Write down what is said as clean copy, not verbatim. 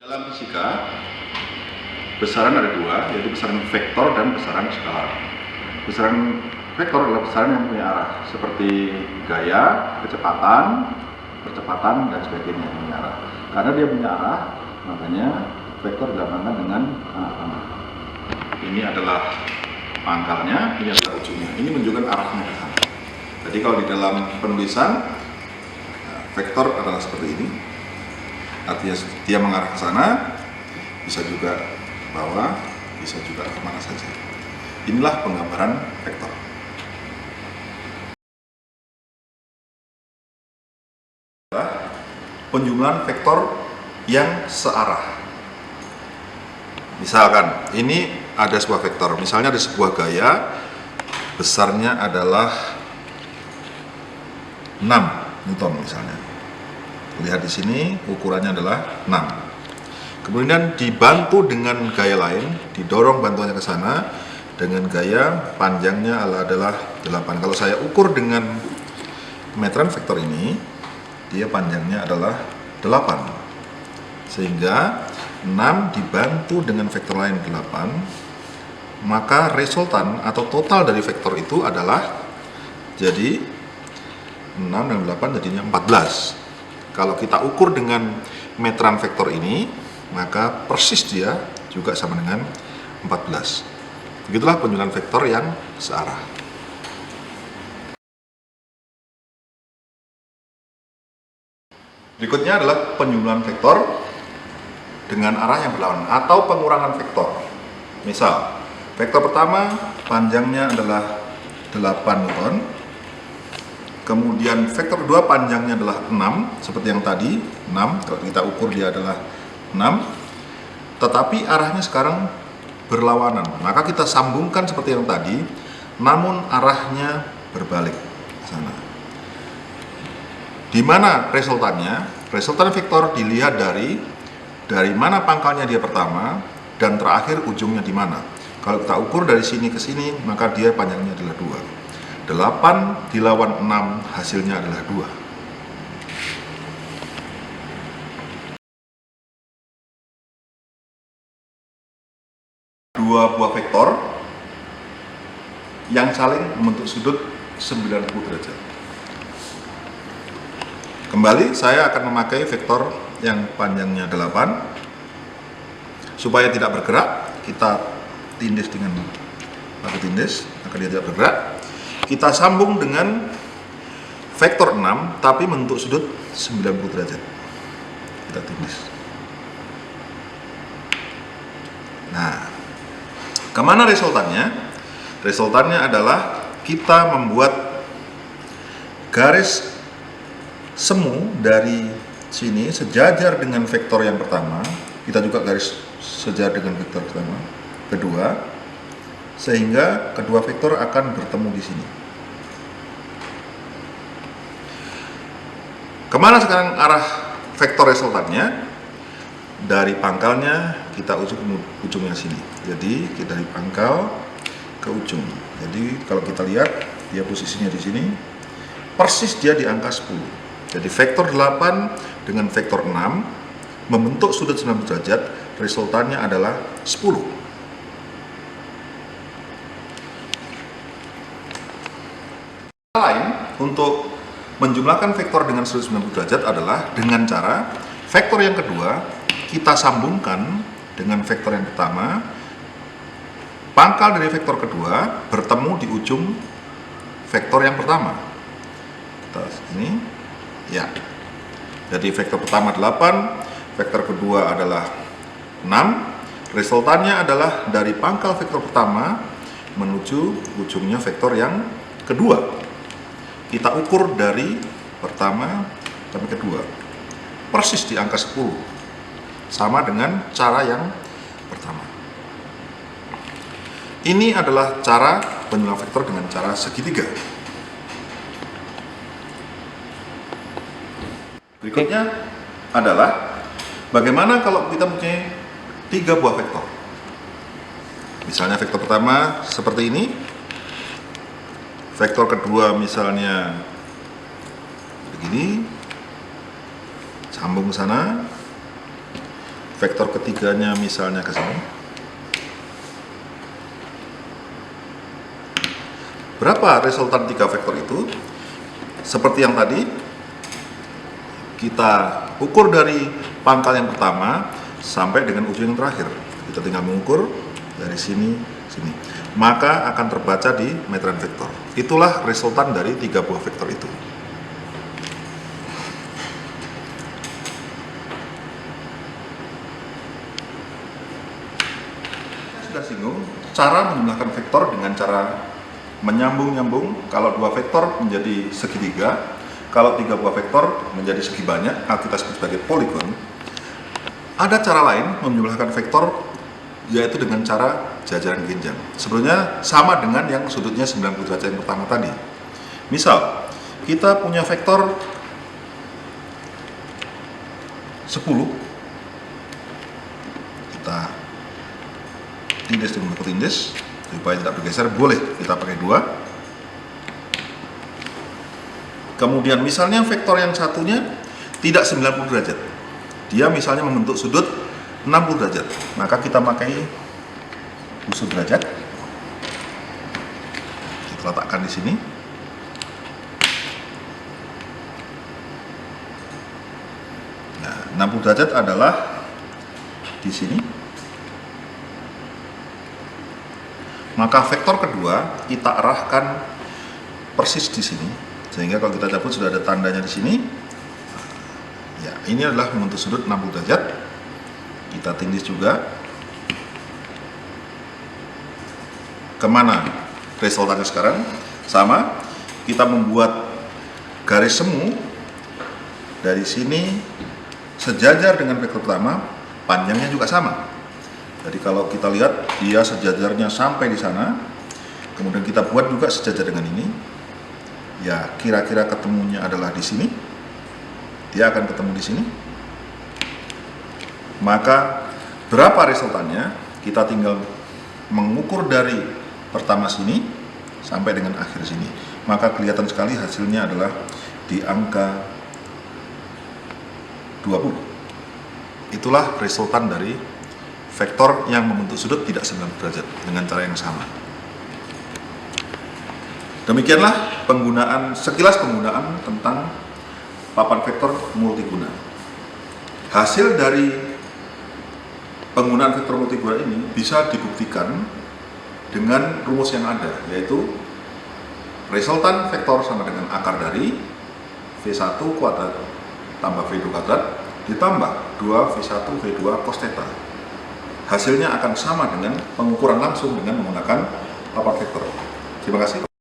Dalam fisika, besaran ada dua, yaitu besaran vektor dan besaran skalar. Besaran vektor adalah besaran yang punya arah, seperti gaya, kecepatan, percepatan, dan sebagainya yang punya arah. Karena dia punya arah, makanya vektor dilambangkan dengan panah. Ini adalah pangkalnya, ini adalah ujungnya. Ini menunjukkan arahnya ke sana. Jadi kalau di dalam penulisan, vektor adalah seperti ini. Artinya dia mengarah ke sana, bisa juga ke bawah, bisa juga kemana saja. Inilah penggambaran vektor. Penjumlahan vektor yang searah. Misalkan ini ada sebuah vektor, misalnya ada sebuah gaya, besarnya adalah 6 Newton misalnya. Lihat di sini ukurannya adalah 6. Kemudian dibantu dengan gaya lain, didorong bantuannya ke sana dengan gaya panjangnya adalah 8. Kalau saya ukur dengan meteran vektor ini, dia panjangnya adalah 8. Sehingga 6 dibantu dengan vektor lain 8, maka resultan atau total dari vektor itu adalah jadi 6 dan 8 jadinya 14. Kalau kita ukur dengan meteran vektor ini, maka persis dia juga sama dengan 14. Begitulah penjumlahan vektor yang searah. Berikutnya adalah penjumlahan vektor dengan arah yang berlawanan atau pengurangan vektor. Misal, vektor pertama panjangnya adalah 8 Newton. Kemudian vektor kedua panjangnya adalah 6, seperti yang tadi, 6, kalau kita ukur dia adalah 6. Tetapi arahnya sekarang berlawanan, maka kita sambungkan seperti yang tadi, namun arahnya berbalik ke sana. Di mana resultannya? Resultan vektor dilihat dari mana pangkalnya dia pertama, dan terakhir ujungnya di mana. Kalau kita ukur dari sini ke sini, maka dia panjangnya adalah 2. 8 dilawan 6 hasilnya adalah 2. Dua buah vektor yang saling membentuk sudut 90 derajat. Kembali saya akan memakai vektor yang panjangnya 8. Supaya tidak bergerak, kita tindis dengan batu tindis, maka dia tidak bergerak. Kita sambung dengan vektor 6, tapi membentuk sudut 90 derajat. Kita tindis. Nah, kemana resultannya? Resultannya adalah kita membuat garis semu dari sini sejajar dengan vektor yang pertama. Kita juga garis sejajar dengan vektor kedua, sehingga kedua vektor akan bertemu di sini. Kemana sekarang arah vektor resultannya? Dari pangkalnya kita ujungnya sini. Jadi kita dari pangkal ke ujung. Jadi kalau kita lihat dia posisinya di sini, persis dia di angka 10. Jadi vektor 8 dengan vektor 6 membentuk sudut 90 derajat, resultannya adalah 10. Lain untuk menjumlahkan vektor dengan sudut 90 derajat adalah dengan cara vektor yang kedua kita sambungkan dengan vektor yang pertama. Pangkal dari vektor kedua bertemu di ujung vektor yang pertama. Kita ini ya. Jadi vektor pertama 8, vektor kedua adalah 6. Resultannya adalah dari pangkal vektor pertama menuju ujungnya vektor yang kedua. Kita ukur dari pertama sampai kedua, persis di angka 10, sama dengan cara yang pertama. Ini adalah cara penjumlahan vektor dengan cara segitiga. Berikutnya adalah bagaimana kalau kita punya 3 buah vektor. Misalnya vektor pertama seperti ini, vektor kedua misalnya begini, sambung ke sana. vektor ketiganya misalnya ke sini. Berapa resultan 3 vektor itu? Seperti yang tadi, kita ukur dari pangkal yang pertama sampai dengan ujung yang terakhir. Kita tinggal mengukur dari sini, sini. Maka akan terbaca di meteran vektor. Itulah resultan dari 3 buah vektor itu. Sudah singgung cara menjumlahkan vektor dengan cara menyambung-nyambung. Kalau 2 vektor menjadi segitiga, kalau 3 buah vektor menjadi segi banyak, atau kita sebut sebagai poligon. Ada cara lain menjumlahkan vektor, yaitu dengan cara jajaran genjang. Sebenarnya sama dengan yang sudutnya 90 derajat yang pertama tadi. Misal, kita punya vektor 10, kita tindis dengan buku tindis supaya tidak bergeser. Boleh kita pakai 2. Kemudian misalnya vektor yang satunya tidak 90 derajat, dia misalnya membentuk sudut 60 derajat, maka kita pakai busur derajat, kita letakkan di sini. Nah, 60 derajat adalah di sini. Maka vektor kedua kita arahkan persis di sini, sehingga kalau kita cabut sudah ada tandanya di sini. Ya, ini adalah membentuk sudut 60 derajat. Kita tindis juga. Kemana resultannya sekarang? Sama. Kita membuat garis semu dari sini sejajar dengan vektor pertama, panjangnya juga sama. Jadi kalau kita lihat dia sejajarnya sampai di sana, kemudian kita buat juga sejajar dengan ini. Ya, kira-kira ketemunya adalah di sini. Dia akan ketemu di sini. Maka berapa resultannya? Kita tinggal mengukur dari pertama sini sampai dengan akhir sini. Maka kelihatan sekali hasilnya adalah di angka 20. Itulah resultan dari vektor yang membentuk sudut tidak 90 derajat dengan cara yang sama. Demikianlah sekilas penggunaan tentang papan vektor multiguna. Hasil dari penggunaan vektor multiguna ini bisa dibuktikan dengan rumus yang ada, yaitu resultan vektor sama dengan akar dari V1 kuadrat tambah V2 kuadrat ditambah 2V1 V2 cos theta. Hasilnya akan sama dengan pengukuran langsung dengan menggunakan papan vektor. Terima kasih.